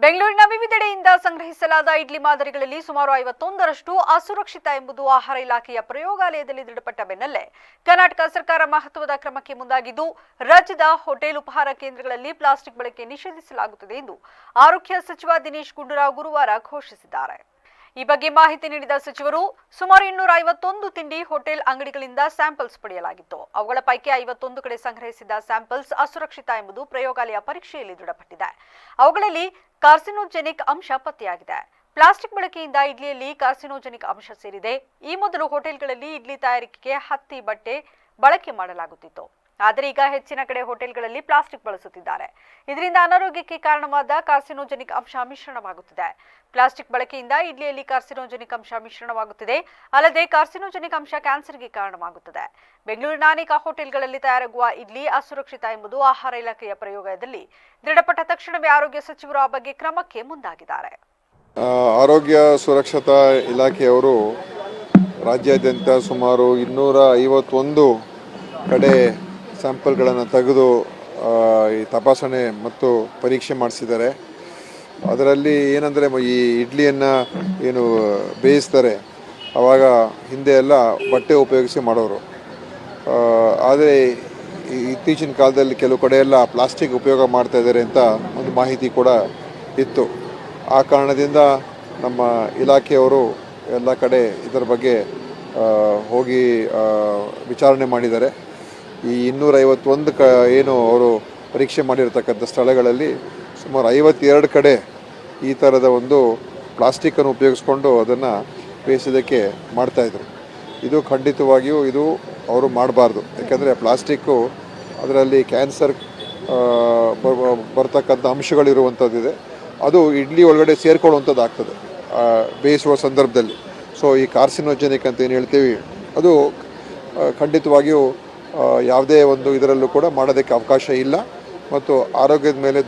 ಬೆಂಗಳೂರಿನ ವಿವಿಧೆಡೆಯಿಂದ ಸಂಗ್ರಹಿಸಲಾದ ಇಡ್ಲಿ ಮಾದರಿಗಳಲ್ಲಿ ಸುಮಾರು 51ರಷ್ಟು ಅಸುರಕ್ಷಿತ ಎಂಬುದು ಆಹಾರ ಇಲಾಖೆಯ ಪ್ರಯೋಗಾಲಯದಲ್ಲಿ ದೃಢಪಟ್ಟ ಬೆನ್ನಲ್ಲೇ ಕರ್ನಾಟಕ ಸರ್ಕಾರ ಮಹತ್ವದ ಕ್ರಮಕ್ಕೆ ಮುಂದಾಗಿದ್ದು ರಾಜ್ಯದ ಹೋಟೆಲ್ ಉಪಹಾರ ಕೇಂದ್ರಗಳಲ್ಲಿ ಪ್ಲಾಸ್ಟಿಕ್ ಬಳಕೆ ನಿಷೇಧಿಸಲಾಗುತ್ತದೆ ಎಂದು ಆರೋಗ್ಯ ಸಚಿವ ದಿನೇಶ್ ಗುಂಡೂರಾವ್ ಗುರುವಾರ ಘೋಷಿಸಿದ್ದಾರೆ. ಈ ಬಗ್ಗೆ ಮಾಹಿತಿ ನೀಡಿದ ಸಚಿವರು ಸುಮಾರು 251 ತಿಂಡಿ ಹೋಟೆಲ್ ಅಂಗಡಿಗಳಿಂದ ಸ್ಯಾಂಪಲ್ಸ್ ಪಡೆಯಲಾಗಿತ್ತು. ಅವುಗಳ ಪೈಕಿ 51 ಕಡೆ ಸಂಗ್ರಹಿಸಿದ ಸ್ಯಾಂಪಲ್ಸ್ ಅಸುರಕ್ಷಿತ ಎಂಬುದು ಪ್ರಯೋಗಾಲಯ ಪರೀಕ್ಷೆಯಲ್ಲಿ ದೃಢಪಟ್ಟಿದೆ. ಅವುಗಳಲ್ಲಿ ಕಾರ್ಸಿನೋಜೆನಿಕ್ ಅಂಶ ಪತ್ತೆಯಾಗಿದೆ. ಪ್ಲಾಸ್ಟಿಕ್ ಬಳಕೆಯಿಂದ ಇಡ್ಲಿಯಲ್ಲಿ ಕಾರ್ಸಿನೋಜೆನಿಕ್ ಅಂಶ ಸೇರಿದೆ. ಈ ಮೊದಲು ಹೋಟೆಲ್ಗಳಲ್ಲಿ ಇಡ್ಲಿ ತಯಾರಿಕೆಗೆ ಹತ್ತಿ ಬಟ್ಟೆ ಬಳಕೆ ಮಾಡಲಾಗುತ್ತಿತ್ತು. ಆದರೆ ಈಗ ಹೆಚ್ಚಿನ ಕಡೆ ಹೋಟೆಲ್ಗಳಲ್ಲಿ ಪ್ಲಾಸ್ಟಿಕ್ ಬಳಸುತ್ತಿದ್ದಾರೆ. ಇದರಿಂದ ಅನಾರೋಗ್ಯಕ್ಕೆ ಕಾರಣವಾದ ಕಾರ್ಸಿನೋಜೆನಿಕ್ ಅಂಶ ಮಿಶ್ರಣವಾಗುತ್ತಿದೆ. ಪ್ಲಾಸ್ಟಿಕ್ ಬಳಕೆಯಿಂದ ಇಡ್ಲಿಯಲ್ಲಿ ಕಾರ್ಸಿನೋಜೆನಿಕ್ ಅಂಶ ಮಿಶ್ರಣವಾಗುತ್ತಿದೆ. ಅಲ್ಲದೆ ಕಾರ್ಸಿನೋಜೆನಿಕ್ ಅಂಶ ಕ್ಯಾನ್ಸರ್ಗೆ ಕಾರಣವಾಗುತ್ತದೆ. ಬೆಂಗಳೂರಿನ ಅನೇಕ ಹೋಟೆಲ್ಗಳಲ್ಲಿ ತಯಾರಾಗುವ ಇಡ್ಲಿ ಅಸುರಕ್ಷಿತ ಎಂಬುದು ಆಹಾರ ಇಲಾಖೆಯ ಪ್ರಯೋಗದಲ್ಲಿ ದೃಢಪಟ್ಟ ತಕ್ಷಣವೇ ಆರೋಗ್ಯ ಸಚಿವರು ಆ ಬಗ್ಗೆ ಕ್ರಮಕ್ಕೆ ಮುಂದಾಗಿದ್ದಾರೆ. ಆರೋಗ್ಯ ಸುರಕ್ಷತಾ ಇಲಾಖೆಯವರು ರಾಜ್ಯಾದ್ಯಂತ ಸುಮಾರು 251 ಕಡೆ ಸ್ಯಾಂಪಲ್ಗಳನ್ನು ತೆಗೆದು ಈ ತಪಾಸಣೆ ಮತ್ತು ಪರೀಕ್ಷೆ ಮಾಡಿಸಿದ್ದಾರೆ. ಅದರಲ್ಲಿ ಏನಂದರೆ ಈ ಇಡ್ಲಿಯನ್ನು ಏನು ಬೇಯಿಸ್ತಾರೆ ಆವಾಗ ಹಿಂದೆ ಎಲ್ಲ ಬಟ್ಟೆ ಉಪಯೋಗಿಸಿ ಮಾಡೋರು. ಆದರೆ ಇತ್ತೀಚಿನ ಕಾಲದಲ್ಲಿ ಕೆಲವು ಕಡೆ ಎಲ್ಲ ಪ್ಲಾಸ್ಟಿಕ್ ಉಪಯೋಗ ಮಾಡ್ತಾ ಇದ್ದಾರೆ ಅಂತ ಒಂದು ಮಾಹಿತಿ ಕೂಡ ಇತ್ತು. ಆ ಕಾರಣದಿಂದ ನಮ್ಮ ಇಲಾಖೆಯವರು ಎಲ್ಲ ಕಡೆ ಇದರ ಬಗ್ಗೆ ಹೋಗಿ ವಿಚಾರಣೆ ಮಾಡಿದ್ದಾರೆ. ಈ 251 ಏನು ಅವರು ಪರೀಕ್ಷೆ ಮಾಡಿರ್ತಕ್ಕಂಥ ಸ್ಥಳಗಳಲ್ಲಿ ಸುಮಾರು 52 ಕಡೆ ಈ ಥರದ ಒಂದು ಪ್ಲಾಸ್ಟಿಕ್ಕನ್ನು ಉಪಯೋಗಿಸ್ಕೊಂಡು ಅದನ್ನು ಬೇಯಿಸೋದಕ್ಕೆ ಮಾಡ್ತಾಯಿದ್ರು. ಇದು ಖಂಡಿತವಾಗಿಯೂ ಇದು ಅವರು ಮಾಡಬಾರ್ದು. ಯಾಕೆಂದರೆ ಪ್ಲಾಸ್ಟಿಕ್ಕು ಅದರಲ್ಲಿ ಕ್ಯಾನ್ಸರ್ ಬರ್ತಕ್ಕಂಥ ಅಂಶಗಳಿರುವಂಥದ್ದಿದೆ. ಅದು ಇಡ್ಲಿ ಒಳಗಡೆ ಸೇರ್ಕೊಳ್ಳುವಂಥದ್ದು ಆಗ್ತದೆ ಬೇಯಿಸುವ ಸಂದರ್ಭದಲ್ಲಿ. ಸೊ ಈ ಕಾರ್ಸಿನೋಜೆನಿಕ್ ಅಂತ ಏನು ಹೇಳ್ತೀವಿ ಅದು ಖಂಡಿತವಾಗಿಯೂ ಯಾವುದೇ ಒಂದು ಇದರಲ್ಲೂ ಕೂಡ ಮಾಡೋದಕ್ಕೆ ಅವಕಾಶ ಇಲ್ಲ ಮತ್ತು ಆರೋಗ್ಯದ ಮೇಲೆ